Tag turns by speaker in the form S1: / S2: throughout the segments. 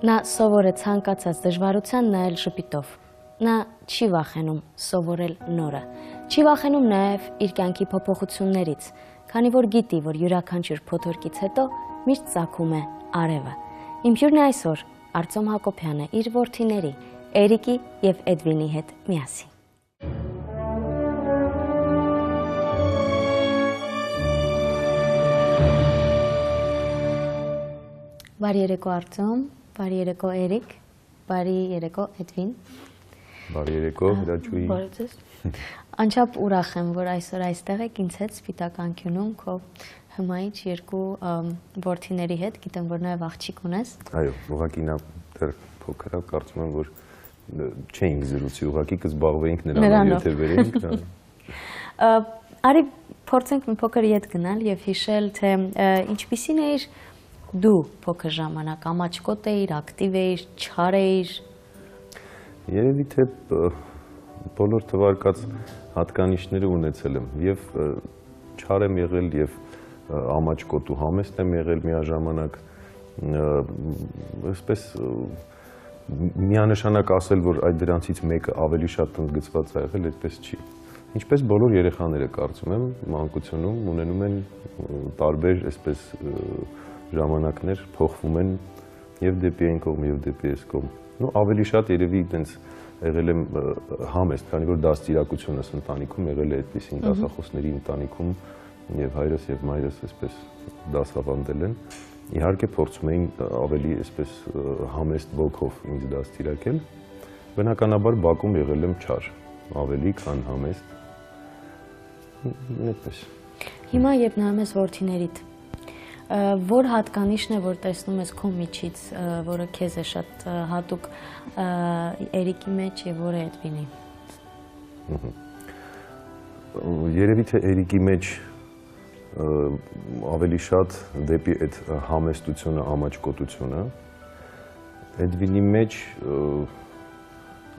S1: Նա սովոր է ցանկացած դժվարության նայել ժպիտով։ Նա չի վախենում սովորել նորը։ Չի վախենում նաև իր կյանքի փոփոխություններից, քանի որ գիտի, որ յուրաքանչյուր փոթորկից հետո միշտ ծագում է արևը։ Իմ հյուրն է այսօր Արտյոմ Հակոբյանը իր որդիների Էրիկի և Էդվինի հետ միասին։ Բարի երեկո Արտյոմ, բարի երեկո Էրիկ, բարի երեկո Էդվին։
S2: Բարի երեկո Հրաչուհի։
S1: Անչափ ուրախ եմ, որ այսօր այստեղ եք ինձ հետ Սպիտակ անկյունում քո հմայիչ երկու որդիների հետ, գիտեմ, որ նաև աղջիկ ունես։
S2: Այո, ուղղակի նա դեռ փոքր է, կարծում եմ, որ չէինք զրուցի, ուղղակի կզբաղվեինք նրանով, եթե վերեինք։
S1: Արի փորձենք մի փոքր ետ գնալ եւ հիշել, թե ինչպիսին էիր դու փոքր ժամանակ, ամաչկոտ էիր, ակտիվ էիր, չար էիր։
S2: Երևի թե բոլոր թվարկած հատկանիշները ունեցել եմ, եւ չար եմ եղել, եւ ամաչկոտ ու համեստ եմ եղել միաժամանակ, այսպես միանշանակ ասել, որ այդ դրանցից մեկը ավելի շատ ընդգծված է եղել, այդպես չի։ Ինչպես բոլոր երեխաները, կարծում եմ, մանկությունում ունենում են տարբեր այսպես ժամանակներ, փոխվում են եւ դեպի այն կողմ եւ դեպի այս կողմ։ Ну ավելի շատ երևի այտենց եղել եմ համեստ, քանի որ դաստիարակությունս ընտանիքում եղել է այդպեսին դասախոսների ընտանիքում եւ հայրս եւ մայրս այսպես դասավանդել են։ Իհարկե փորձում էին ավելի այսպես համեստ ոգով ինձ դաստիարակել։ Բնականաբար բակում եղել եմ չար, ավելի քան համեստ։ Այդպես։
S1: Հիմա երբ նայում ես որդիներիդ, որ հատկանիշն է, որ տեսնում ես քո միջից, որը քեզ է շատ հատուկ Էրիկի մեջ եւ որը Էդվինի։
S2: Երևի թե Էրիկի մեջ ավելի շատ դեպի այդ համեստությունը, ամաչկոտությունը, Էդվինի մեջ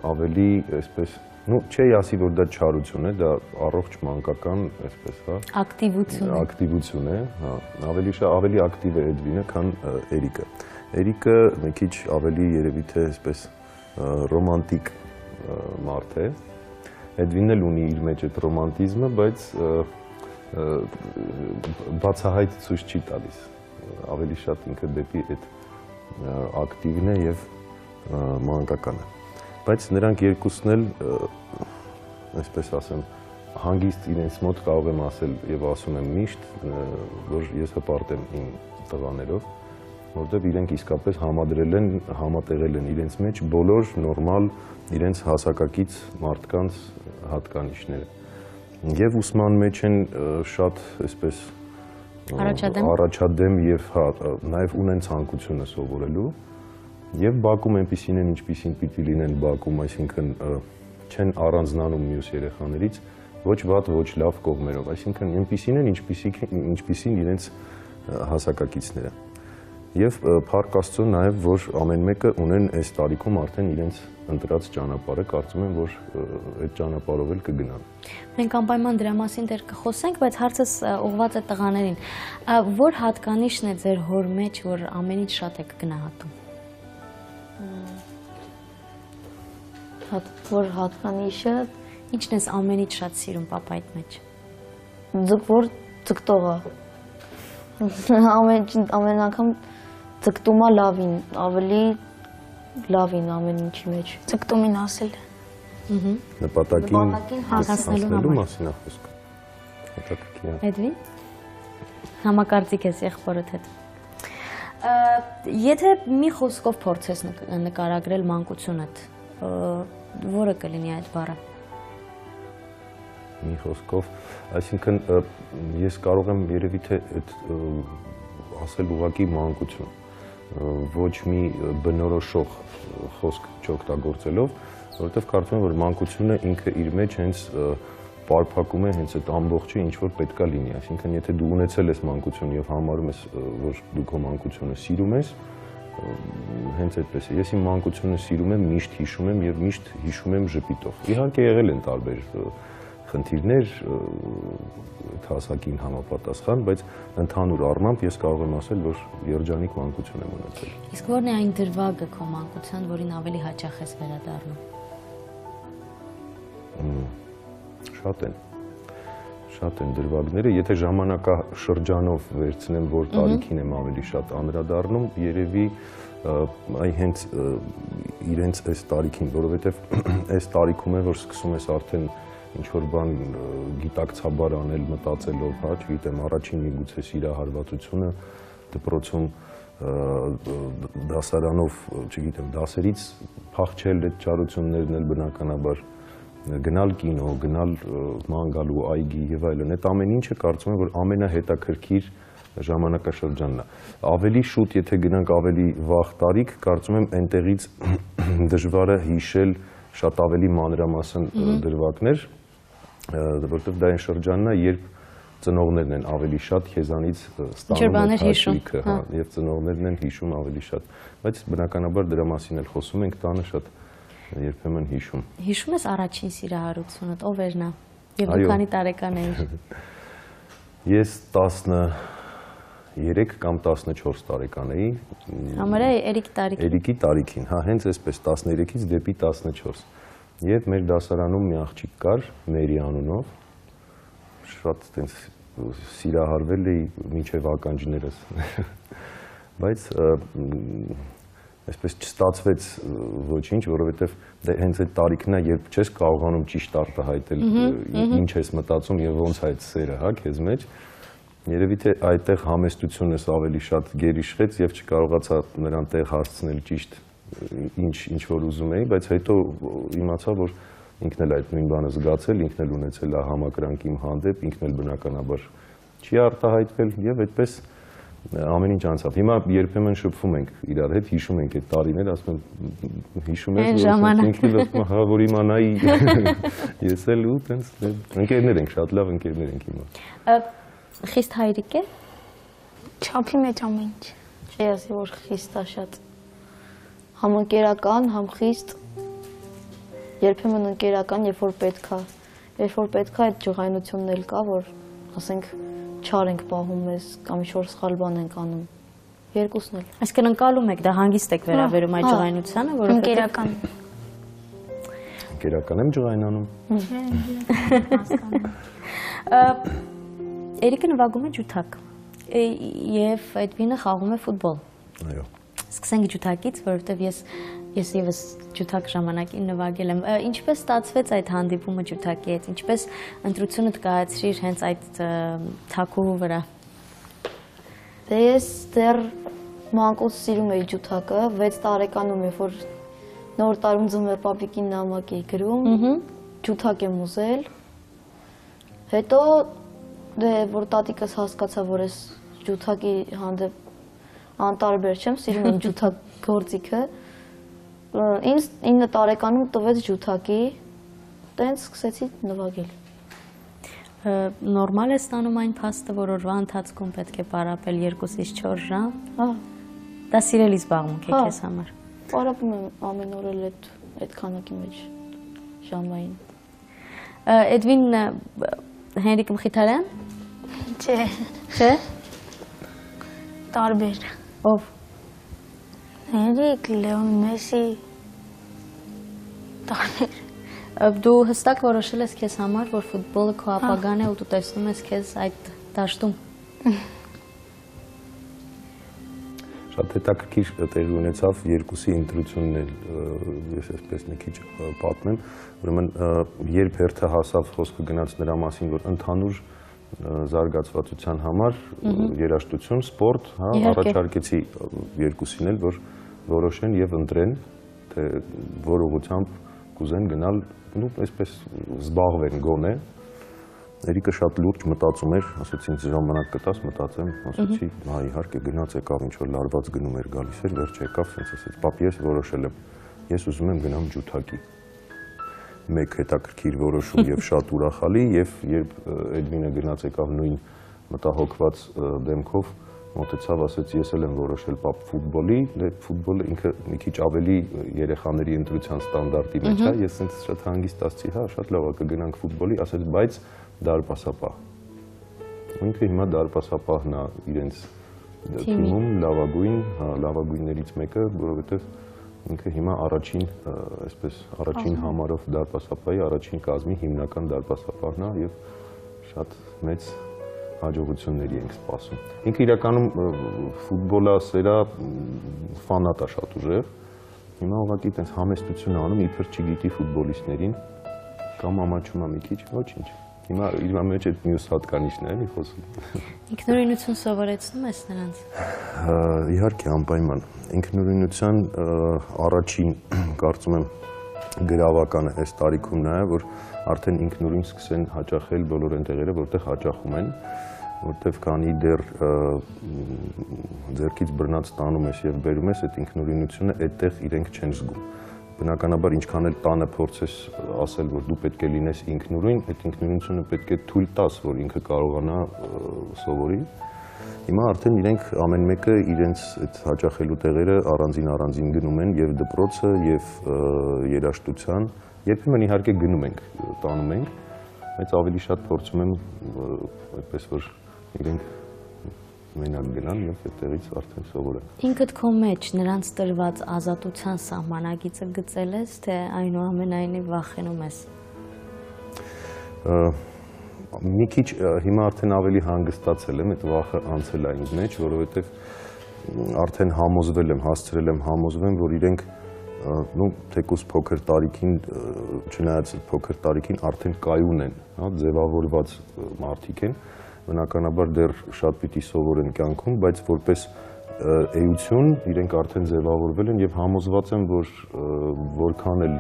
S2: ավելի այսպես, ну, չէի ասի, որ դա չարություն է, դա առողջ մանկական, այսպես, հա, ակտիվություն է, հա, ավելի ակտիվ է Էդվինը, քան Էրիկը։ Էրիկը մի քիչ ավելի երևի թե այսպես ռոմանտիկ մարդ է։ Էդվինն էլ ունի իր մեջ այդ ռոմանտիզմը, բայց բացահայտ ցույց չի տալիս։ Ավելի շատ ինքը դեպի այդ ակտիվն է եւ մանկականը։ Բայց նրանք երկուսն էլ, այսպես ասեմ, հանգիստ իրենց մոտ կարող եմ ասել եւ ասում եմ միշտ, որ ես հպարտ եմ իմ տղաներով, որովհետեւ իրենք իսկապես համադրել են, համատեղել են իրենց մեջ բոլոր նորմալ իրենց հասակակից մարդկանց հատկանիշները։ Եվ ուսման մեջ են շատ այսպես առաջադեմ եւ նաեւ ունեն ցանկությունը սովորելու։ Եվ բակում այնպիսին են, ինչպիսին պիտի լինեն բակում, այսինքն չեն առանձնանում մյուս երեխաներից, ոչ վատ, ոչ լավ կողմերով, այսինքն այնպիսին են, ինչպիսին իրենց հասակակիցները։ Եվ փառք Աստծո նաև, որ ամեն մեկը ունեն այս տարիքում արդեն իրենց ընտրած ճանապարհը, կարծում եմ, որ այդ ճանապարհով էլ կգնան։
S1: Մենք անպայման դրա մասին դեռ կխոսենք, բայց հարցս ուղղված է տղաներին։ Որ հատկանիշն է ձեր հոր մեջ, որ ամենից շատ եք գնահատում։
S3: Որ հատկանիշը
S1: ինչն ես ամենից շատ սիրում պապայիդ մեջ։
S3: Որ ձգտողը։ Ամեն անգամ ձգտում է լավին, ավելի լավին ամեն ինչի մեջ։
S4: Ձգտումին ասել։
S2: Նպատակին
S1: հասնելու
S2: մասին է խոսքը։
S1: Էդվին, համակարծիք ես եղբորդ հետ։ Եթե մի խոսքով փորձես նկարագրել մանկությունդ, որը կլինի այդ բառը։
S2: Մի խոսքով, այսինքն ես կարող եմ երևի թե ասել ուղղակի մանկություն, ոչ մի բնորոշող խոսք չօգտագործելով, որովհետև կարծում եմ, որ մանկությունը ինքը իր մեջ հենց պարփակում է հենց այդ ամբողջը, ինչ որ պետքա լինի, այսինքն եթե դու ունեցել ես մանկություն եւ համարում ես, որ դու քո մանկությունը սիրում ես, հենց այդպես է։ Ես իմ մանկությունը սիրում եմ, միշտ հիշում եմ եւ միշտ հիշում եմ ժպիտով։ Իհարկե եղել են տարբեր խնդիրներ, հասակին համապատասխան, բայց ընդհանուր առմամբ ես կարող եմ ասել, որ երջանիկ մանկություն եմ ունեցել։
S1: Իսկ ո՞րն է այն դրվագը քո մանկության, որին ավելի հաճախ ես վերադառնում։
S2: Շատ են դրվագները, եթե ժամանակաշրջանով վերցնեմ, որ տարիքին եմ ավելի շատ անդրադառնում, երևի այ հենց իրենց այս տարիքին, որովհետև այս տարիքում է, որ սկսում ես արդեն ինչ-որ բան գիտակցաբար անել մտածելով, չգիտեմ, առաջին միգուցե սիրահարվածությունը դպրոցում դասարանով, չգիտեմ, դասերից փախչել այդ ճարություններն էլ բնականաբար, գնալ կինո, գնալ ման գալու այգի եւ այլն, այդ ամեն ինչը կարծում եմ, որ ամենահետաքրքիր ժամանակաշրջանն է։ Ավելի շուտ, եթե գնանք ավելի վաղ տարիք, կարծում եմ այնտեղից դժվար է հիշել շատ ավելի մանրամասն դրվագներ, որովհետև դա այն շրջանն է, երբ ծնողներն են ավելի շատ քեզանից ստանում են հաշվիքը, եւ ծնողներն են հիշում ավելի շատ, բայց բնականաբար դրա մասին էլ խոսում ենք տանը շատ երբեմն հիշում։
S1: Հիշում ես առաջին սիրահարությունդ, ով էր նա եւ դու քանի տարեկան էիր։
S2: Ես 13 կամ 14 տարեկան էի։
S1: Համարյա Էրիկի տարիքին։
S2: Էրիկի տարիքին, հա, հենց այսպես 13-ից դեպի 14։ Եվ մեր դասարանում մի աղջիկ կար, Մերի անունով, շատ տենց սիրահարվել էի մինչև ականջներս, բայց այսպես չստացվեց ոչինչ, որովհետև հենց այդ տարիքն է, երբ չես կարողանում ճիշտ արտահայտել ինչ ես մտածում եւ ոնց է այդ սերը, հա, քեզ մեջ։ Երևի թե այդտեղ համեստությունս ավելի շատ գերիշխեց եւ չկարողացա նրան տեղ հասցնել ճիշտ ինչ որ ուզում էի, բայց հետո իմացա, որ ինքն էլ այդ նույն բանը զգացել, ինքն էլ ունեցել է համակրանք իմ հանդեպ, ինքն էլ բնականաբար չի արտահայտվել եւ այդպես ամեն ինչ անցավ։ Հիմա երբեմն շփվում ենք իրար հետ, հիշում ենք այդ տարիները, ասում եմ, հիշում ես, հա, որ իմանայի ես էլ ու տենց ընկերներ ենք, շատ լավ ընկերներ ենք հիմա։
S1: Խիստ հայրիկ է։
S3: Չափի մեջ ամեն ինչ։ Չի ասի, որ խիստ է շատ։ Համ ընկերական, համ խիստ։ Երբեմն ընկերական, երբ որ պետք է այդ ջղայնությունն էլ կա, որ ասենք չար ենք պահում մեզ կամ ինչ-որ սխալ բան ենք անում։ Երկուսն էլ։
S1: Այսինքն ընկալում եք, դա հանգիստ եք վերաբերում այդ ջղայնությանը, որովհետև
S2: ընկերական եմ ջղայնանում։
S1: Էրիկը նվագում է ջութակ եւ Էդվինը խաղում է ֆուտբոլ։
S2: Այո։
S1: Սկսենք ջութակից, որովհետև ես եւս ջութակ ժամանակին նվագել եմ։ Ինչպես ստացվեց այդ հանդիպումը ջութակի հետ, ինչպես ընտրությունդ կայացրիր հենց այդ թակուհու վրա։
S3: Դե ես դեռ մանկուց սիրում էի ջութակը, 6 տարեկանում երբ որ նոր տարում ձմեռ պապիկին նամակ էի գրում, ջութակ եմ ուզել։ Հետո դե որ տատիկս հասկացա, որ ես ջութակի հանդեպ անտարբեր չեմ, սիրում եմ ջութակ գործիքը, ինձ 9 տարեկանում տվեց ջութակի, տենց սկսեցի նվագել։
S1: Նորմալ է ստանում այն փաստը, որ օրվա ընթացքում պետք է պարապել 2-ից 4 ժամ։
S3: Հա։
S1: Դա սիրելի զբաղմունք է քեզ համար։
S3: Պարապում եմ ամեն օր էլ այդ քանակի մեջ ժամային։
S1: Էդվին Հենրիկ Մխիթարյան։
S3: Չէ։
S1: Չէ։
S3: Տարբեր։
S1: Ով։
S3: Հենրիկ, Լեոն Մեսի։ Տարբեր։
S1: Դու հստակ որոշել ես քեզ համար, որ ֆուտբոլը քո ապագան է ու դու տեսնում ես քեզ այդ դաշտում։
S2: Շատ հետաքրքիր տեղի ունեցավ երկուսի ընտրությունն էլ, ես այսպես մի քիչ պատմեմ, ուրեմն երբ հերթը հասավ խոսքը գնաց նրա մասին, որ ընդհանուր զարգացվածության համար երաժշտություն, սպորտ, հա, առաջարկեցի երկուսին էլ, որ որոշեն եւ ընտրեն, թե որ ուղղությամբ կուզեն գնալ, ու այսպես զբաղվեն գոնե։ Էրիկը շատ լուրջ մտածում էր, ասացի ինձ ժամանակ կտաս մտածեմ, ասացի, հա իհարկե գնաց եկավ, ինչ որ լարված գնում էր գալիս էր, վերջ եկավ, ասենց ասեց, պապի ես որոշել եմ, ես ուզում եմ գնամ ջութակի։ Մեկ հետաքրքիր որոշում եւ շատ ուրախալի, եւ երբ Էդվինը գնաց եկավ նույն մտահոգված դեմքով, մոտեցավ, ասեց ես էլ եմ որոշել պապ ֆուտբոլի, ֆուտբոլը ինքը մի քիչ ավելի երեխաների ընտրության ստանդարտի մեջ է, ես ինձ շատ հանգիստ ասացի, հա, շատ լավ է կգնանք ֆուտբոլի, ասեց, բայց դարպասապահ։ Ինքը հիմա դարպասապահն է իրենց թիմում լավագույններից մեկը, որովհետև ինքը հիմա առաջին համարով դարպասապահի առաջին կազմի հիմնական դարպասապահն է եւ շատ մեծ հաջողությունների ենք սպասում։ Ինքը իրականում ֆուտբոլա սերա ֆանատ է շատ ուժեղ։ Հիմա ուղղակի այդպես համեստություն անում, իբր չգիտի ֆուտբոլիստներին կամ ամաչում է մի քիչ, ոչինչ։ Հիմա իր մեջ այդ մյուս հատկանիշն է, էլի խոսում։
S1: Ինքնուրույնություն սովորեցնում ես նրանց։
S2: Իհարկե, անպայման։ Ինքնուրույնության առաջին, կարծում եմ, գրավականը այս տարիքում նա է, որ արդեն ինքնուրույն սկսեն հաճախել բոլոր այն տեղերը, որտեղ հաճախում են, որտեղ քանի դեռ ձեռքից բռնած տանում ես եւ բերում ես, այդ ինքնուրույնությունը այդտեղ իրենք չեն զգում։ Բնականաբար ինչքան էլ տանը փորձես ասել, որ դու պետք է լինես ինքնուրույն, այդ ինքնուրույնությունը պետք է թույլ տաս, որ ինքը կարողանա սովորի։ Հիմա արդեն իրենք ամեն մեկը իրենց այդ հաճախելու տեղերը առանձին գնում են եւ դպրոցը եւ երաժշտության, երբեմն իհարկե գնում ենք, տանում ենք, բայց ավելի շատ փորձում եմ այդպես որ իրենք մենակ գնան եւ այդտեղից արդեն սովորեն։
S1: Ինքդ քո մեջ նրանց տրված ազատության սահմանագիծը գծել ես, թե այնուամենայնիվ վախենում ես։
S2: Մի քիչ հիմա արդեն ավելի հանգստացել եմ, այդ վախը անցել է ինձ մեջ, որովհետև արդեն հասցրել եմ համոզվեմ, որ իրենք թեկուզ փոքր տարիքին, չնայած փոքր տարիքին արդեն կայուն են, հա, ձևավորված մարդիկ են, բնականաբար դեռ շատ պիտի սովորեն կյանքում, բայց որպես էություն իրենք արդեն ձևավորվել են եւ համոզված եմ, որ որքան էլ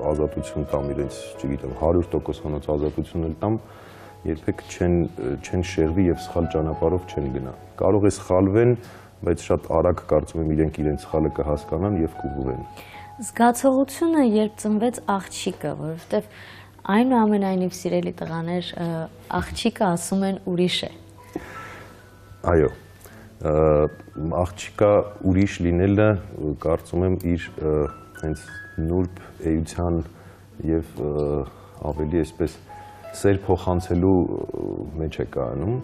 S2: ազատություն տամ իրենց, չգիտեմ, 100% ազատություն էլ տամ, երբեք չեն շեղվի եւ սխալ ճանապարհով չեն գնա։ Կարող է սխալվեն, բայց շատ արագ կարծում եմ իրենք իրենց սխալը կհասկանան եւ կուղղվեն։
S1: Զգացողությունը երբ ծնվեց աղջիկը, որովհետեւ այնուամենայնիվ սիրելի տղաներ, աղջիկը ասում են ուրիշ է։
S2: Այո, աղջիկա ուրիշ լինելը կարծում եմ իր հենց նուրբ էության եւ ավելի այսպես սեր փոխանցելու մեջ է կայանում,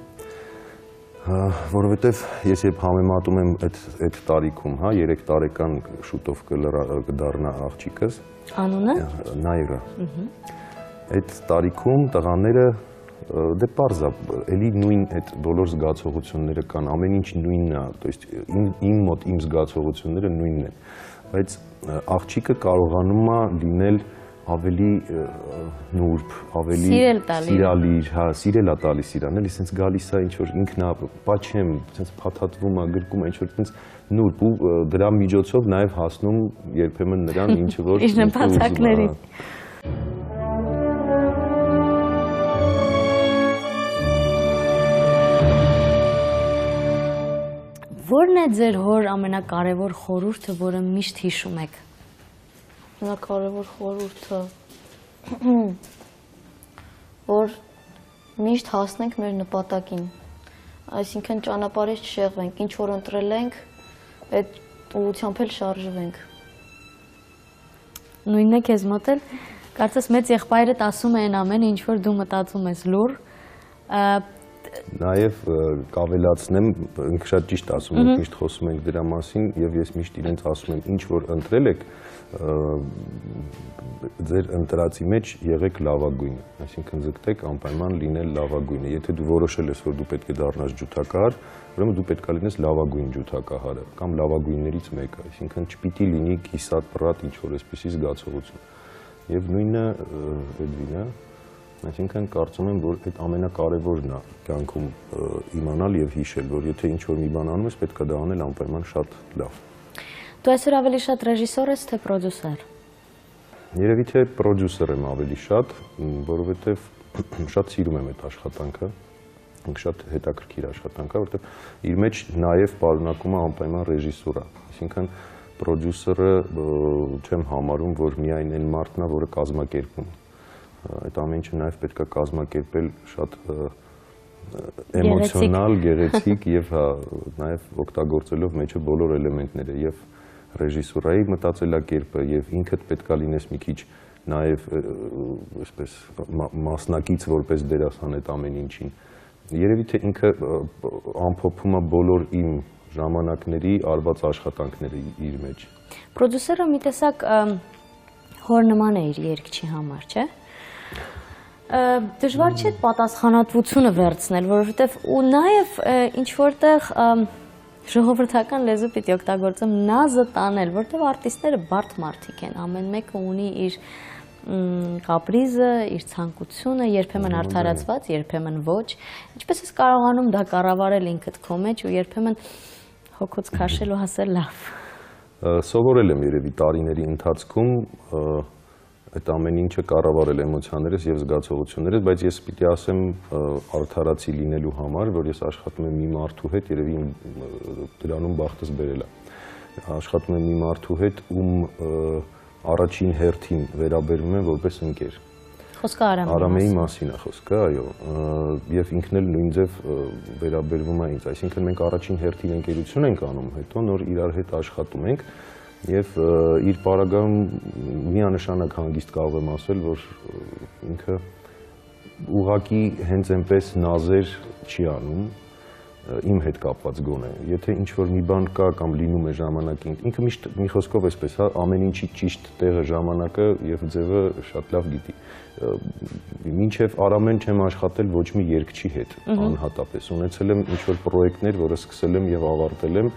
S2: որովհետև ես երբ համեմատում եմ այդ տարիքում, հա, 3 տարեկան շուտով կդառնա աղջիկս,
S1: անունը
S2: Նայրը։ Այդ տարիքում տղաները դե պարզ է, էլի նույն այդ բոլոր զգացողությունները կան, ամեն ինչ նույնն է, то есть իմ մոտ իմ զգացողությունները նույնն են, բայց աղջիկը կարողանում է լինել ավելի նուրբ, ավելի սիրալիր, հա, սիրել է տալիս իրան, էլի սենց գալիս է ինչ-որ ինքն է, պաչեմ, սենց փաթաթվում է, գրկում է ինչ-որ սենց նուրբ ու դրա միջոցով նաև հասնում երբեմն նրան ինչ-որ
S1: իր նպատակների։ Որն է ձեր հոր ամենակարևոր խորհուրդը, որը միշտ հիշում եք։
S3: Ամենակարևոր խորհուրդը, որ միշտ հասնենք մեր նպատակին, այսինքն ճանապարհից չշեղվենք, ինչ որ ընտրել ենք, այդ ուղղությամբ էլ շարժվենք։
S1: Նույնն է քեզ մոտ էլ, կարծես մեծ եղբայրդ ասում է այն ամենը, ինչ որ դու մտածում ես լուր։
S2: Նաև կավելացնեմ, ինքը շատ ճիշտ ասում եք, միշտ խոսում ենք դրա մասին եւ ես միշտ իրենց ասում եմ, ինչ որ ընտրել եք, ձեր ընտրածի մեջ եղեք լավագույնը, այսինքն ձգտեք անպայման լինել լավագույնը։ Եթե դու որոշել ես, որ դու պետք է դառնաս ջութակահար, ուրեմն դու պետք է լինես լավագույն ջութակահարը կամ լավագույններից մեկը, այսինքն չպիտի լինի կիսատ պռատ ինչ որ այսպիսի զգացողություն։ Եվ նույնը Էդվինը, այսինքն կարծում եմ, որ այդ ամենակարևորն է կյանքում իմանալ եւ հիշել, որ եթե ինչ որ մի բան անում ես, պետք է դա անել անպայման շատ լավ։
S1: Դու այսօր ավելի շատ ռեժիսոր ես, թե պրոդյուսեր։
S2: Երևի թե պրոդյուսեր եմ ավելի շատ, որովհետեւ շատ սիրում եմ այդ աշխատանքը, շատ հետաքրքիր աշխատանք է, որովհետեւ իր մեջ նաեւ պարունակում է անպայման ռեժիսուրա, այսինքն պրոդյուսերը չեմ համարում, որ միայն այն մարդն է, որը կազմակերպում։ Այդ ամեն ինչը նաև պետք է կազմակերպել շատ էմոցիոնալ, գեղեցիկ եւ նաեւ օգտագործելով մեջը բոլոր էլեմենտները եւ ռեժիսուրայի մտածելակերպը եւ ինքդ պետքա լինես մի քիչ նաեւ այսպես մասնակից որպես դերասան այդ ամեն ինչին։ Երևի թե ինքը ամփոփում է բոլոր իմ ժամանակների արված աշխատանքները իր մեջ։
S1: Պրոդյուսերը մի տեսակ հոր նման է իր երգչի համար, չէ՞։ Դժվար չէ պատասխանատվությունը վերցնել, որովհետև ու նաև ինչ որտեղ ժողովրդական լեզու պիտի օգտագործեմ նազը տանել, որովհետև արտիստները բարդ մարդիկ են, ամեն մեկը ունի իր կապրիզը, իր ցանկությունը, երբեմն արդարացված, երբեմն ոչ։ Ինչպես ես կարողանում դա կառավարել ինքդ քո մեջ ու երբեմն հոգոց քաշել ու ասել լավ։
S2: Սովորել եմ երևի տարիների ընթացքում այդ ամեն ինչը կառավարել էմոցիաներս եւ զգացողություններս, բայց ես պիտի ասեմ արդարացի լինելու համար, որ ես աշխատում եմ մի մարդու հետ, երևի դրանում բախտս բերել է։ Աշխատում եմ մի մարդու հետ, ում առաջին հերթին վերաբերվում եմ որպես ընկեր։
S1: Խոսքը
S2: Արամեի մասին է խոսքը, այո, եւ ինքն էլ նույն ձև վերաբերվում է ինձ, այսինքն մենք առաջին հերթին ընկերություն ենք անում, հետո նոր իրար հետ աշխատում ենք եւ իր պարագայում միանշանակ հանգիստ կարող եմ ասել, որ ինքը ուղղակի հենց այնպես նազեր չի անում իմ հետ կապված գոնե։ Եթե ինչ-որ մի բան կա կամ լինում է ժամանակին, ինքը միշտ մի խոսքով էսպես, հա, ամեն ինչի ճիշտ տեղը, ժամանակը եւ ձևը շատ լավ գիտի։ Մինչեւ Արամեն չեմ աշխատել ոչ մի երգչի հետ անհատապես։ Ունեցել եմ ինչ-որ պրոյեկտներ, որը սկսել եմ եւ ավարտել եմ,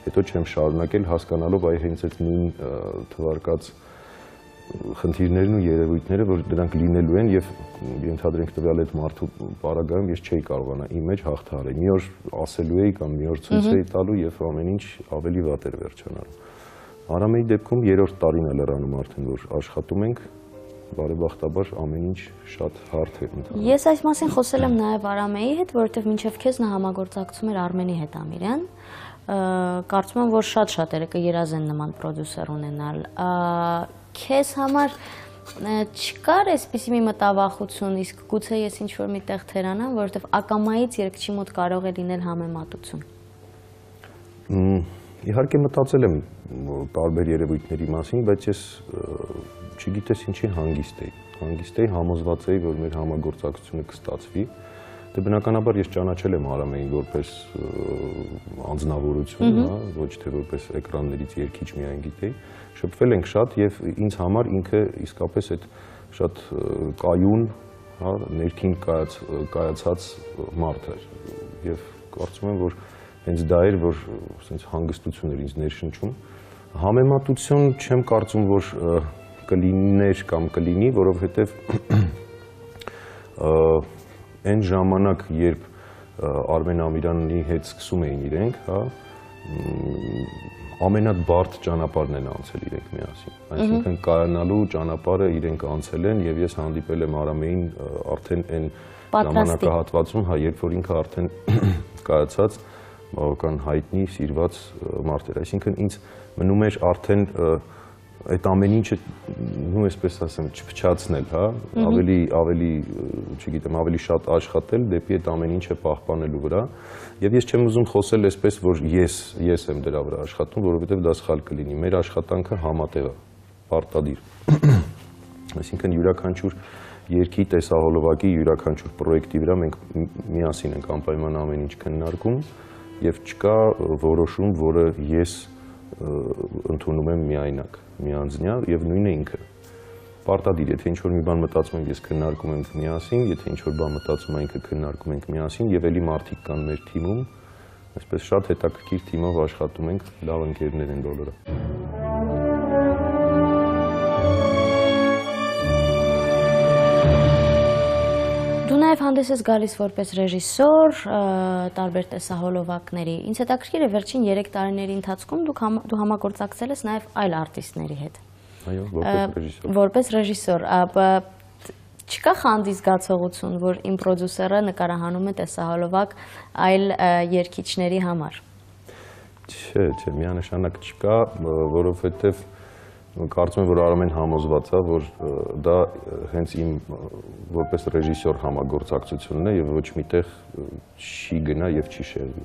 S2: հետո չեմ շարունակել հասկանալով այ հենց այդ նույն թվարկած խնդիրներն ու երևույթները, որ դրանք լինելու են եւ ենթադրենք տվյալ այդ մարդու պարագայում ես չէի կարողանա իմ մեջ հաղթահարել։ Մի օր ասելու էի կամ մի օր ցույց էի տալու եւ ամեն ինչ ավելի վատ էր վերջանալու։ Արամեի դեպքում երրորդ տարին է լրանում արդեն, որ աշխատում ենք, բարեբախտաբար ամեն ինչ շատ հարթ է ընթանում։
S1: Ես այս մասին խոսել եմ նաեւ Արամեի հետ, որովհետեւ մինչեւ քեզ նա համագործակցում էր Արմենի հետ Ամիրյան։ Կարծում եմ, որ շատ-շատերը կերազեն նման պրոդյուսեր ունենալ։ Քեզ համար չկար այսպիսի մի մտավախություն, իսկ գուցե ես ինչ-որ մի տեղ թերանամ, որովհետև ակամայից երգչի մոտ կարող է լինել համեմատություն։
S2: Իհարկե մտածել եմ տարբեր երևույթների մասին, բայց ես չգիտես ինչի հանգիստ էի, համոզված էի, որ մեր համագործակցությունը կստացվի։ Դե բնականաբար ես ճանաչել եմ Արամեին որպես անձնավորություն, հա, ոչ թե որպես էկրաններից երգիչ միայն գիտեի։ Շփվել ենք շատ եւ ինձ համար ինքը իսկապես այդ շատ կայուն, հա, ներքին կայացած մարդ էր եւ կարծում եմ, որ հենց դա էր, որ ասենց հանգստություն էր ինձ ներշնչում։ Համեմատություն չեմ կարծում, որ կլիներ կամ կլինի, որովհետեւ այն ժամանակ, երբ Արմեն Ամիրյանի հետ սկսում էին իրենք, հա, ամենաբարդ ճանապարհն են անցել իրենք միասին։ Այսինքն կայանալու ճանապարհը իրենք անցել են եւ ես հանդիպել եմ Արամեին արդեն այն ժամանակահատվածում, հա, երբ որ ինքը արդեն կայացած բավական հայտնի, սիրված մարդ էր։ Այսինքն ինձ մնում էր արդեն այդ ամեն ինչը, նույն այսպես ասեմ, չփչացնել, հա, ավելի, չգիտեմ, ավելի շատ աշխատել դեպի այդ ամեն ինչը պահպանելու վրա։ Եվ ես չեմ ուզում խոսել այսպես, որ ես եմ դրա վրա աշխատում, որովհետև դա սխալ կլինի։ Մեր աշխատանքը համատեղ է, պարտադիր։ Այսինքն յուրաքանչյուր երգի տեսահոլովակի, յուրաքանչյուր պրոյեկտի վրա մենք միասին ենք անպայման ամեն ինչ քննարկում եւ չկա որոշում, որը ես ընդունում եմ միայնակ, միանձնյա եւ նույնը ինքը։ Պարտադիր, եթե ինչ-որ մի բան մտածում ենք, ես քննարկում ենք միասին, եթե ինչ-որ բան մտածում ենք, քննարկում ենք միասին եւ էլի մարդիկ կան մեր թիմում, այսպես շատ հետաքրքիր թիմով աշխատում ենք, լավ ընկերներ են բոլորը։
S1: Դու նաև հանդես ես գալիս որպես ռեժիսոր տարբեր տեսահոլովակների։ Ինձ հետաքրքիր է վերջին 3 տարիների ընթացքում դու համագործակցել ես նաև այլ արտիստների հետ։
S2: Այո, որպես ռեժիսոր։
S1: Որպես ռեժիսոր, չկա խանդի զգացողություն, որ իմ պրոդյուսերը նկարահանում է տեսահոլովակ այլ երգիչների համար։
S2: Չէ, միանշանակ չկա, որովհետև կարծում եմ, որ Արամեն համոզված է, որ դա հենց իմ որպես ռեժիսոր համագործակցությունն է եւ ոչ միտեղ չի գնա եւ չի շեղվի։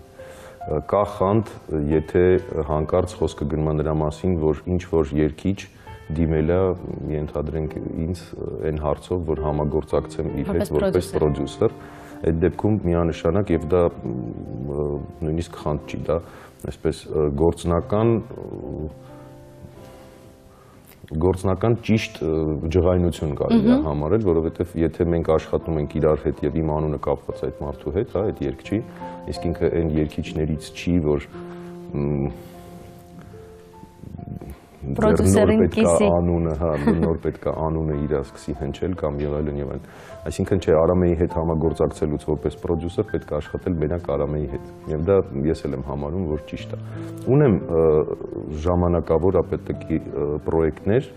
S2: Կա խանդ, եթե հանկարծ խոսքը գնում է նրա մասին, որ ինչ որ երգիչ դիմել է, ենթադրենք ինձ այն հարցով, որ համագործակցեմ իր հետ որպես պրոդյուսեր, այդ դեպքում միանշանակ եւ դա նույնիսկ խանդ չի, դա այսպես գործնական ճիշտ ջղայնություն կարելի է համարել, որովհետև եթե մենք աշխատում ենք իրար հետ եւ իմ անունը կապված այդ մարդու հետ, հա, այդ երգչի, իսկ ինքը այն երգիչներից չի, որ
S1: պրոդյուսերին կիսի
S2: անունը, հա, նոր պետք է անունը իր սկսի հնչել կամ եւ այլն եւ այլն։ Այսինքն չէ, Արամեի հետ համագործակցելուց որպես պրոդյուսեր պետք է աշխատել մենակ Արամեի հետ։ Եվ դա ես էլ եմ համարում, որ ճիշտ է։ Ունեմ ժամանակավոր ապետքի պրոյեկտներ,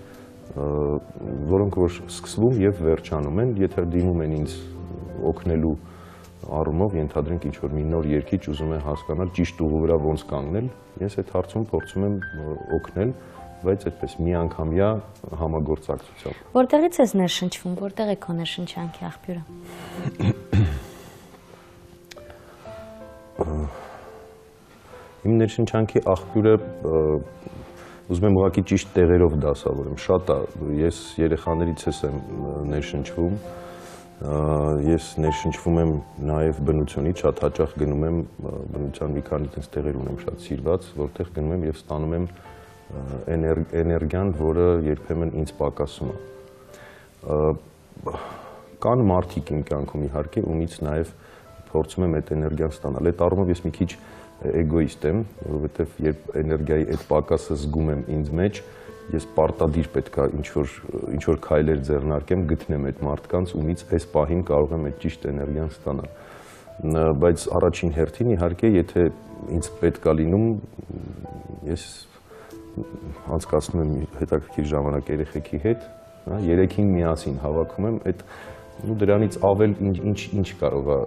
S2: որոնք որ սկսվում եւ վերջանում են, եթե դիմում են ինձ օգնելու առումով, ենթադրենք ինչ որ մի նոր երգիչ ուզում է հասկանալ ճիշտ ուղու վրա ոնց կանգնել, ես այդ հարցում փորձում եմ օգնել, բայց այդպես միանգամյա համագործակցությամբ։
S1: Որտեղից ես ներշնչվում, որտեղ է քո ներշնչանքի աղբյուրը։
S2: Իմ ներշնչանքի աղբյուրը ուզում եմ ուղղակի ճիշտ տեղերով դասավորեմ, շատ է, ես երեխաներից եմ ներշնչվում, ես ներշնչվում եմ նաև բնությունից, շատ հաճախ գնում եմ բնության մի քանի տես տեղեր ունեմ շատ սիրված, որտեղ գնում եմ եւ ստանում եմ էներգիան, որը երբեմն ինձ պակասում է։ Կան մարդիկ իմ կյանքում իհարկե, ումից նաև փորձում եմ այդ էներգիան ստանալ։ Այդ առումով ես մի քիչ էգոիստ եմ, որովհետև երբ էներգիայի այդ պակասը զգում եմ ինձ մեջ, ես պարտադիր պետք է ինչ որ քայլեր ձեռնարկեմ, գտնեմ այդ մարդկանց, ումից այս պահին կարող եմ այդ ճիշտ էներգիան ստանալ։ Բայց առաջին հերթին իհարկե, եթե ինձ պետք է լինում, ես անցկացնում եմ հետաքրքիր ժամանակ երեխեքի հետ, երեքին միասին հավաքում եմ, այդ դրանից ավել ինչ կարող է։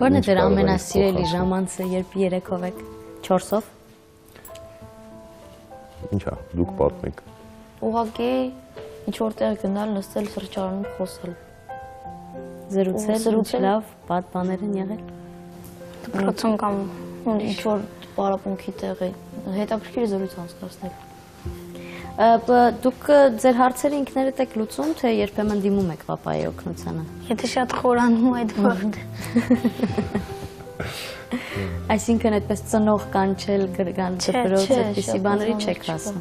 S1: Որն է դեր ամենասիրելի ժամանցը, երբ երեքով եք, 4-ով։
S2: Ինչա, դուք պատմեք։
S3: Ուղղակի ինչ որտեղ գնալ, նստել սրճարանում խոսել։
S1: Զրուցել, լավ, բաներ են եղել։
S3: Դպրոցում կամ ինչ որ պարապմունքի տեղի, հետաքրքիր զրույց անցկացնել։
S1: Դուք ձեր հարցերը ինքներդ եք լուծում, թե երբեմն դիմում եք պապայի օգնությանը։
S3: Եթե շատ խորանում այդ բանը։
S1: Այսինքն այդպես ծնող կանչել, գրգան դպրոց, այդպիսի բաների չեք ասում։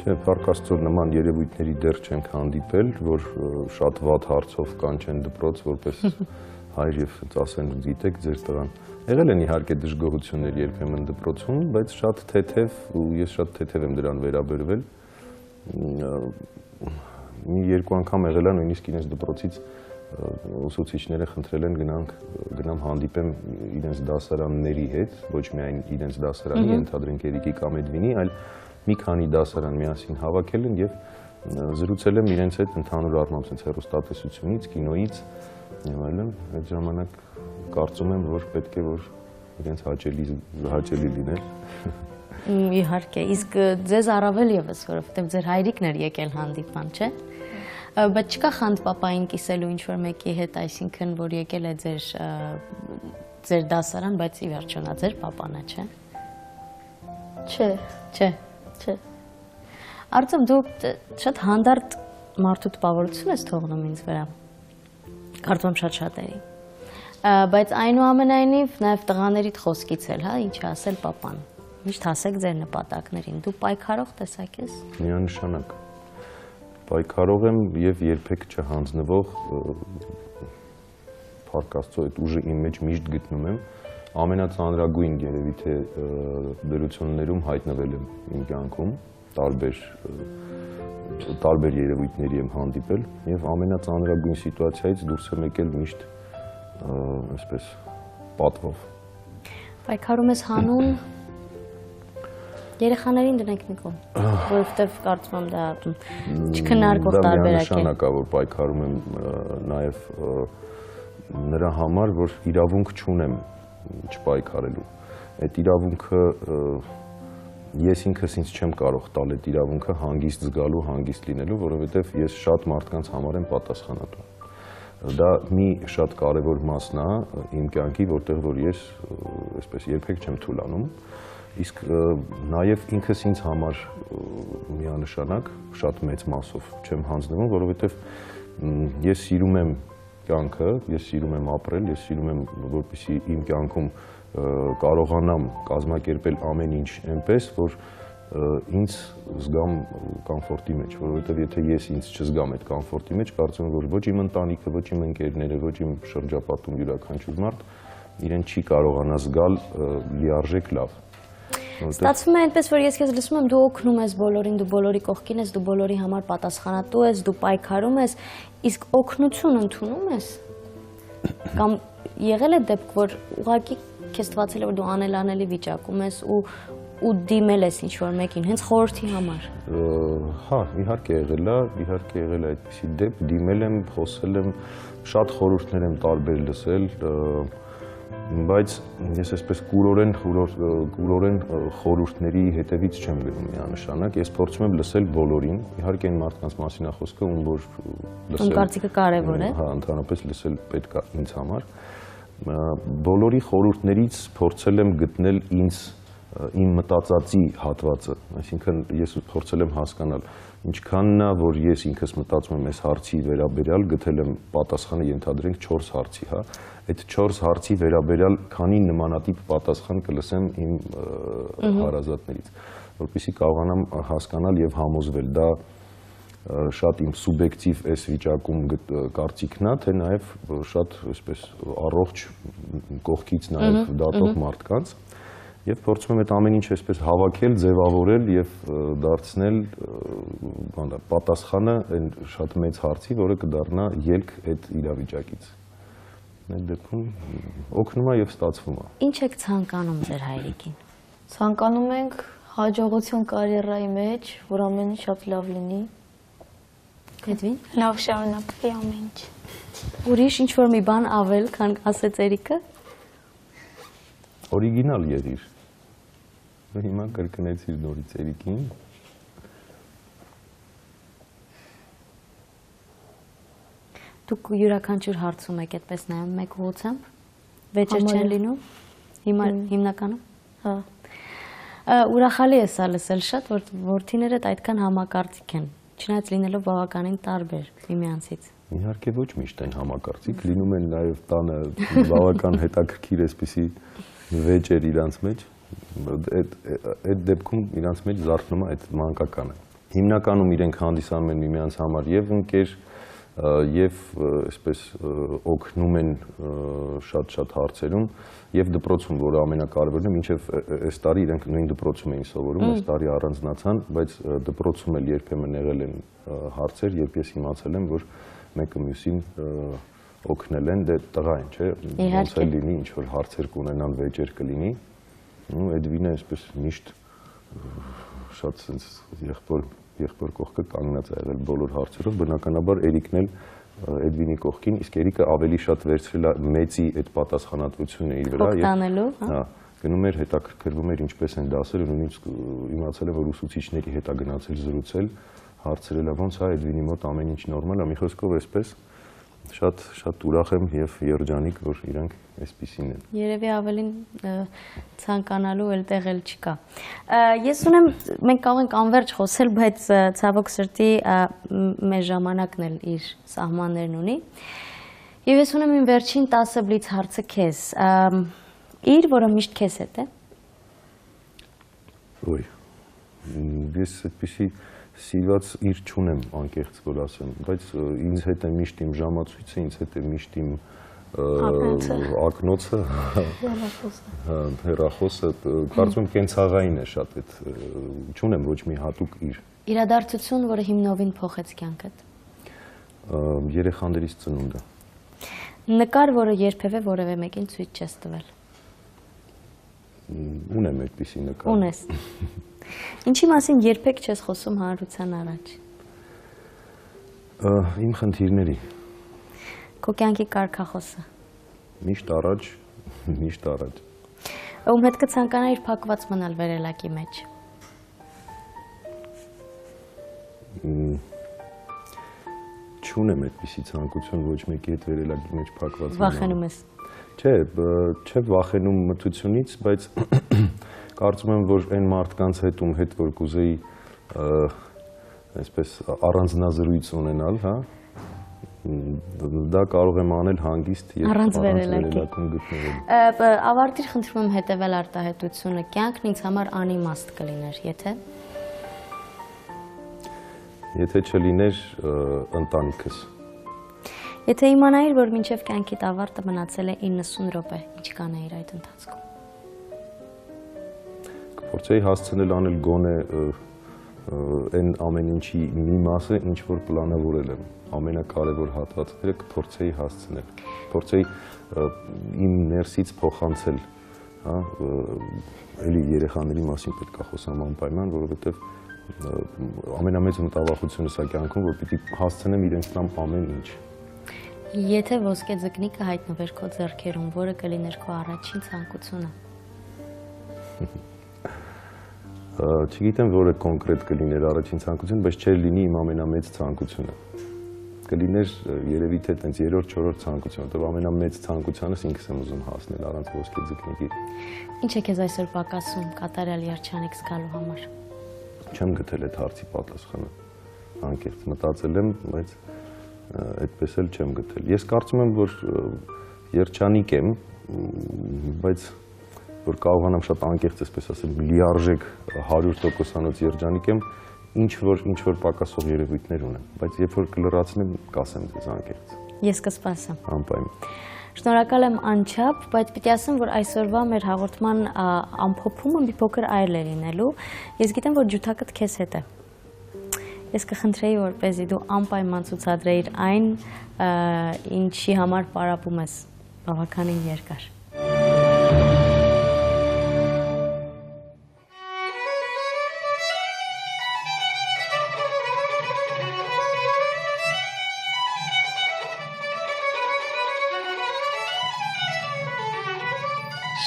S2: Չէ, փառք Աստծո, նման երևույթների դեռ չենք հանդիպել, որ շատ վատ հարցով կանչեն դպրոց, որպես հայր եւ ասեն գիտեք ձեր տղան։ Եղել են իհարկե դժգոհություններ երբեմն դպրոցում, բայց շատ թեթև ու ես շատ թեթև եմ դրան վերաբերվել։ Մի երկու անգամ եղել է նույնիսկ իրենց դպրոցից ուսուցիչները խնդրել են գնամ հանդիպեմ իրենց դասարանների հետ, ոչ միայն իրենց դասարանի, ենթադրենք Երիկի կամ Էդվինի, այլ մի քանի դասարան միասին հավաքել են եւ զրուցել եմ իրենց հետ ընդհանուր առմամբ sense հեռուստատեսությունից, կինոյից եւ այլն։ Այդ ժամանակ կարծում եմ, որ պետք է որ իրենց հաճելի լիներ։
S1: Իհարկե, իսկ ձեզ առավել եւս, որովհետեւ ձեր հայրիկն էր եկել հանդիպան, չէ՞։ Բայց չկա խանդ պապային կիսելու ինչ որ մեկի հետ, այսինքն որ եկել է ձեր դասարան, բայց ի վերջո նա ձեր պապան է, չէ՞։ Չէ։ Արծում, դու շատ հանդարտ մարդու տպավորություն ես թողնում ինձ վրա։ Կարծում եմ շատերի։ Բայց այնուամենայնիվ նաև տղաներիդ խոսքից էլ, հա, ինչ է ասել պապան։ Միշտ հասեք ձեր նպատակներին։ Դու պայքարող տեսակ ես։
S2: Միանշանակ։ Պայքարող եմ եւ երբեք չհանձնվող, փառք Աստծո, այդ ուժը իմ մեջ միշտ գտնում եմ։ Ամենածանրագույն երևի թե դրություններում հայտնվել եմ իմ կյանքում, տարբեր երևույթների եմ հանդիպել եւ ամենածանրագույն սիտուացիայից դուրս եմ եկել միշտ այսպես պատվով։
S1: Պայքարում ես հանուն երեխաներին դնենք մի կողմ, որովհետև կարծում եմ դա չքննարկող տարբերակ է։
S2: Դա նշանակա, որ պայքարում եմ նաև նրա համար, որ իրավունք չունեմ չպայքարելու։ Այդ իրավունքը ես ինքս ինձ չեմ կարող տալ այդ իրավունքը հանգիստ զգալու, հանգիստ լինելու, որովհետև ես շատ մարդկանց համար եմ պատասխանատու։ Դա մի շատ կարևոր մասն է իմ կյանքի, որտեղ որ ես այսպես երբեք չեմ թուլանում, իսկ նաև ինքս ինձ համար միանշանակ շատ մեծ մասով չեմ հանձնվում, որովհետև ես սիրում եմ կյանքը, ես սիրում եմ ապրել, ես սիրում եմ, որպեսզի իմ կյանքում կարողանամ կազմակերպել ամեն ինչ այնպես, որ ինձ զգամ կոմֆորտի մեջ, որովհետև եթե ես ինձ չզգամ այդ կոմֆորտի մեջ, կարծում եմ, որ ոչ իմ ընտանիքը, ոչ իմ ընկերները, ոչ իմ շրջապատում յուրաքանչյուր մարդ իրեն չի կարողանա զգալ լիարժեք լավ։
S1: Ստացվում է այնպես, որ ես քեզ լսում եմ, դու օգնում ես բոլորին, դու բոլորի կողքին ես, դու բոլորի համար պատասխանատու ես, դու պայքարում ես, իսկ օգնություն ընդունում ես։ Կամ եղել է դեպք, որ ուղղակի քեզ թվացել է, որ դու անելանելի վիճակում ես ու դիմել ես ինչ-որ մեկին, հենց խորհրդի համար։
S2: Հա, իհարկե եղել է այդպիսի դեպք, դիմել եմ, խոսել եմ, շատ խորհուրդներ եմ տարբեր լսել, բայց ես այսպես կուրորեն խորհուրդների հետևից չեմ գնում միանշանակ, ես փորձում եմ լսել բոլորին, իհարկե այն մարդկանց մասին է խոսքը, ում որ լսել։
S1: Կարծիքը կարևոր է։
S2: Հա, ընդհանրապես լսել պետք է ինձ համար։ Բոլորի խորհուրդներից փորձել եմ գտնել իմ մտածածի հատվածը, այսինքն ես փորձել եմ հասկանալ ինչքանն է, որ ես ինքս մտածում եմ այս հարցի վերաբերյալ, գտել եմ պատասխանը, ենթադրենք 4 հարցի, հա, այդ 4 հարցի վերաբերյալ քանի նմանատիպ պատասխան կլսեմ իմ հարազատներից, որպեսզի կարողանամ հասկանալ եւ համոզվել, դա շատ իմ սուբյեկտիվ այս վիճակում կարծիքն է, թե նաեւ շատ այսպես առողջ կողքից նաեւ դատող մարդկանց եւ փորձում եմ այդ ամեն ինչ այսպես հավաքել, ձևավորել եւ դարձնել պատասխանը այն շատ մեծ հարցի, որը կդառնա ելք այդ իրավիճակից։ Այդ դեպքում օգնում է եւ ստացվում է։
S1: Ինչ եք ցանկանում ձեր հայրիկին։
S3: Ցանկանում ենք հաջողություն կարիերայի մեջ, որ ամեն ինչ շատ լավ լինի։
S1: Էդվին։
S4: Լավ շարունակվի ամեն ինչ։
S1: Ուրիշ ինչ-որ մի բան ավել, քան ասեց Էրիկը։
S2: Օրիգինալ եղիր։ Հիմա կրկնեցիր նորից Էրիկին։
S1: Դուք յուրաքանչյուր հարցում եք այդպես նայում մեկ ուղղությամբ, վեճեր չեն լինում, հիմնականում։
S3: Հա։
S1: Ուրախալի է սա լսել շատ, որ որդիներդ այդքան համակարծիք են, չնայած լինելով բավականին տարբեր միմյանցից։
S2: Իհարկե ոչ միշտ են համակարծիք, լինում են նաև տանը բավական հետաքրքիր այսպիսի վեճեր իրանց մեջ, այդ դեպքում իրանց մեջ զարթնում է այդ մանկականը։ Հիմնականում իրենք հանդիսանում են միմյանց համար եւ ընկեր, եւ այսպես օգնում են շատ հարցերում եւ դպրոցում, որը ամենակարևորն է, մինչեւ այս տարի իրենք նույն դպրոցում էին սովորում, այս տարի առանձնացան, բայց դպրոցում էլ երբեմն եղել են հարցեր, երբ ես իմացել եմ, որ մեկը մյուսին օգնել են, դե տղա են, չէ, ոնց էլ լինի, ինչ որ հարցեր կունենան, վեճեր կլինի, ու Էդվինը այսպես միշտ շատ sense եղբոր կողքը կանգնած է եղել բոլոր հարցերով, բնականաբար Էրիկն էլ Էդվինի կողքին, իսկ Էրիկը ավելի շատ վերցրել է մեծի այդ պատասխանատվությունը իր վրա
S1: եւ
S2: հա, գնում էր հետաքրքրվում էր ինչպես են դասերը, նույնիսկ իմացել եմ, որ ուսուցիչների հետ է գնացել զրուցել, հարցրել է ոնց է Էդվինի մոտ ամեն ինչ նորմալ է, մի խոսքով այսպես շատ ուրախ եմ եւ երջանիկ, որ իրանք այսպիսին են։
S1: Երևի ավելին ցանկանալու էլ տեղել չկա։ Ես ունեմ, մենք կարող ենք անverջ խոսել, բայց ցավոք սրտի մեր ժամանակն էլ իր սահմաններն ունի։ Եվ ես ունեմ իմ վերջին 10 բլից հարցը քեզ։ Իր, որը միշտ քեզ հետ է։
S2: Ոյ։ Ես այդպիսի սիրված իր չունեմ, անկեղծ որ ասեմ, բայց ինձ հետ է միշտ իմ ժամացույցը, ինձ հետ է միշտ իմ ակնոցը, հեռախոսը, կարծում եմ կենցաղային է շատ այդ, չունեմ ոչ մի հատուկ իր։
S1: Իրադարձություն, որը հիմնովին փոխեց կյանքդ։
S2: Երեխաներից ծնունդը։
S1: Նկար, որը երբևէ որևէ մեկին ցույց չես տվել։
S2: Ունեմ այդպիսի նկար։
S1: Ունես։ Ինչի մասին երբեք չես խոսում հանրության առաջ։
S2: Իմ խնդիրների։
S1: Քո կյանքի կարգախոսը։
S2: Միշտ առաջ։
S1: Ում հետ կցանկանայիր փակված մնալ վերելակի մեջ։
S2: չունեմ այդպիսի ցանկություն ոչ մեկի հետ վերելակի մեջ փակված։
S1: Վախենում ես։
S2: Չէ, վախենում մթությունից, բայց կարծում եմ, որ այն մարդկանց հետ որ կուզեի այսպես առանձնազրույց ունենալ, հա, դա կարող եմ անել հանգիստ եւ
S1: առանց վերելակի
S2: գտնվելու։
S1: Ավարտիր, խնդրում եմ հետևել արտահայտությունը, կյանքն ինձ համար անիմաստ կլիներ,
S2: Եթե չլիներ ընտանիքս։
S1: Եթե իմանայիր, որ մինչև կյանքիդ ավարտը մնացել է 90 րոպե, ինչ կանեիր այդ ընթացքում։
S2: Կփորձեի հասցնել անել գոնե այն ամեն ինչի մի մասը, ինչ որ պլանավորել եմ, ամենակարևոր հատվածները կփորձեի հասցնել, փորձեի իմ ներսից փոխանցել, հա, էլի երեխաների մասին պետք է խոսամ անպայման, որովհետև ամենամեծ մտավախությունը սա կյանքում, որ պիտի հասցնեմ իրենց տամ ամեն ինչ։
S1: Եթե ոսկե ձկնիկը հայտնվեր քո ձեռքերում, որը կլիներ քո առաջին ցանկությունը։
S2: Չգիտեմ, որը կոնկրետ կլիներ առաջին ցանկությունը, բայց չէր լինի իմ ամենամեծ ցանկությունը։ Կլիներ երևի թե տենց երրորդ, չորրորդ ցանկությունը, որտեղ ամենամեծ ցանկությանս ինքս եմ ուզում հասնել առանց ոսկե ձկնիկի։
S1: Ինչ է քեզ այսօր պակասում կատարյալ երջանիկ զգալու համար։
S2: Չեմ գտել այդ հարցի պատասխանը։ Անկեղծ մտածել եմ, բայց այդպես էլ չեմ գտել։ Ես կարծում եմ, որ երջանիկ եմ, բայց որ կարողանամ շատ անկեղծ այսպես ասեմ, լիարժեք 100%-անոց երջանիկ եմ, ինչ որ պակասող երևույթներ ունեմ, բայց երբ որ կլրացնեմ, կասեմ ձեզ անկեղծ։
S1: Ես կսպասեմ։
S2: Անպայման։
S1: Շնորհակալ եմ անչափ, բայց պիտի ասեմ, որ այսօրվա մեր հաղորդման ամփոփումը մի փոքր այլ է լինելու։ Ես գիտեմ, որ ջութակդ քեզ հետ է։ Ես կխնդրեի, որպեսզի դու անպայման ցուցադրեիր այն, ինչի համար պարապում ես բավականին երկար։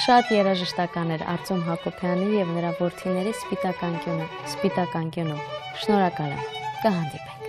S1: Շատ երաժշտական էր Արտյոմ Հակոբյանի եւ նրա որդիների սպիտակ անկյունը։ Շնորհակալ եմ։ Կհանդիպենք։